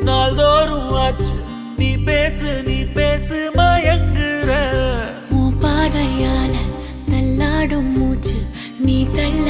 நாள்தோறும் ஆச்சு நீ பேசு மயங்குற உன் பார்வையால தள்ளாடும் மூச்சு நீ தள்ள